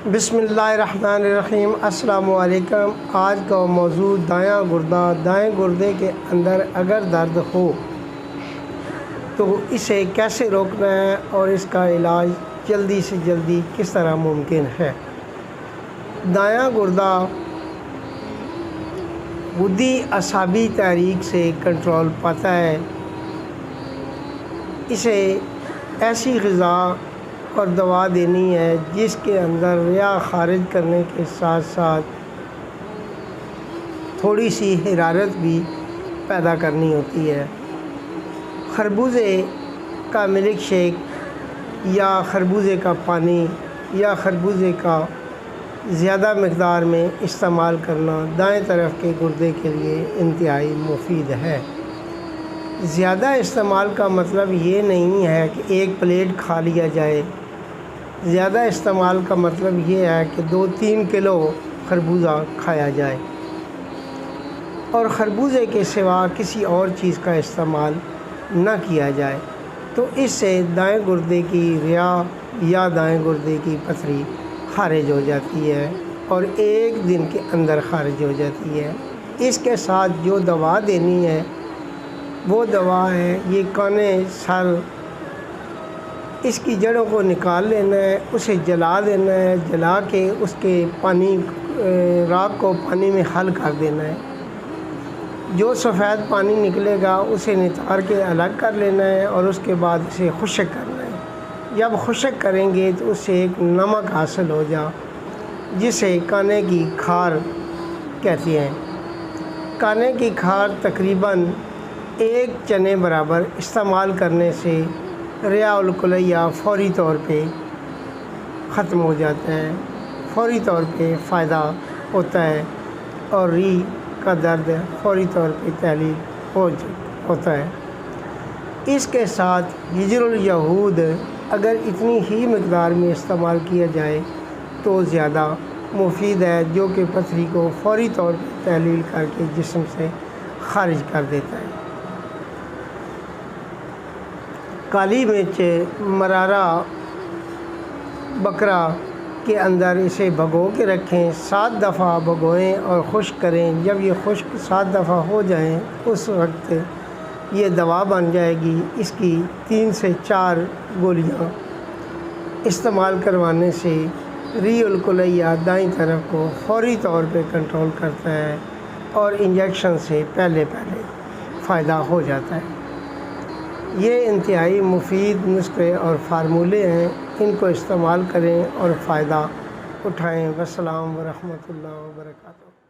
بسم اللہ الرحمن الرحیم۔ السلام علیکم۔ آج کا موضوع دایاں گردہ۔ دائیں گردے کے اندر اگر درد ہو تو اسے کیسے روکنا ہے اور اس کا علاج جلدی سے جلدی کس طرح ممکن ہے۔ دایاں گردہ غدی اعصابی تحریک سے کنٹرول پاتا ہے۔ اسے ایسی غذا اور دوا دینی ہے جس کے اندر ریا خارج کرنے کے ساتھ ساتھ تھوڑی سی حرارت بھی پیدا کرنی ہوتی ہے۔ خربوزے کا ملک شیک یا خربوزے کا پانی یا خربوزے کا زیادہ مقدار میں استعمال کرنا دائیں طرف کے گردے کے لیے انتہائی مفید ہے۔ زیادہ استعمال کا مطلب یہ نہیں ہے کہ ایک پلیٹ کھا لیا جائے۔ زیادہ استعمال کا مطلب یہ ہے کہ 2-3 کلو خربوزہ کھایا جائے اور خربوزے کے سوا کسی اور چیز کا استعمال نہ کیا جائے، تو اس سے دائیں گردے کی ریا یا دائیں گردے کی پتھری خارج ہو جاتی ہے اور 1 دن کے اندر خارج ہو جاتی ہے۔ اس کے ساتھ جو دوا دینی ہے وہ دوا ہے یہ کانے سر، اس کی جڑوں کو نکال لینا ہے، اسے جلا دینا ہے، جلا کے اس کے پانی راکھ کو پانی میں حل کر دینا ہے۔ جو سفید پانی نکلے گا اسے نتار کے الگ کر لینا ہے اور اس کے بعد اسے خشک کرنا ہے۔ جب خشک کریں گے تو اس سے ایک نمک حاصل ہو جا جسے کانے کی کھار کہتے ہیں۔ کانے کی کھار تقریباً 1 چنے برابر استعمال کرنے سے ریا الکلیہ فوری طور پہ ختم ہو جاتا ہے، فوری طور پہ فائدہ ہوتا ہے اور ری کا درد فوری طور پہ تحلیل ہوتا ہے۔ اس کے ساتھ ہجر الیہود اگر اتنی ہی مقدار میں استعمال کیا جائے تو زیادہ مفید ہے، جو کہ پتھری کو فوری طور پہ تحلیل کر کے جسم سے خارج کر دیتا ہے۔ کالی مرچ مرارہ بکرا کے اندر اسے بھگو کے رکھیں، 7 دفعہ بھگوئیں اور خشک کریں۔ جب یہ خشک 7 دفعہ ہو جائیں اس وقت یہ دوا بن جائے گی۔ اس کی 3 سے 4 گولیاں استعمال کروانے سے ری الکلیہ دائیں طرف کو فوری طور پہ کنٹرول کرتا ہے اور انجیکشن سے پہلے فائدہ ہو جاتا ہے۔ یہ انتہائی مفید نسخے اور فارمولے ہیں، ان کو استعمال کریں اور فائدہ اٹھائیں۔ والسلام ورحمۃ اللہ وبرکاتہ۔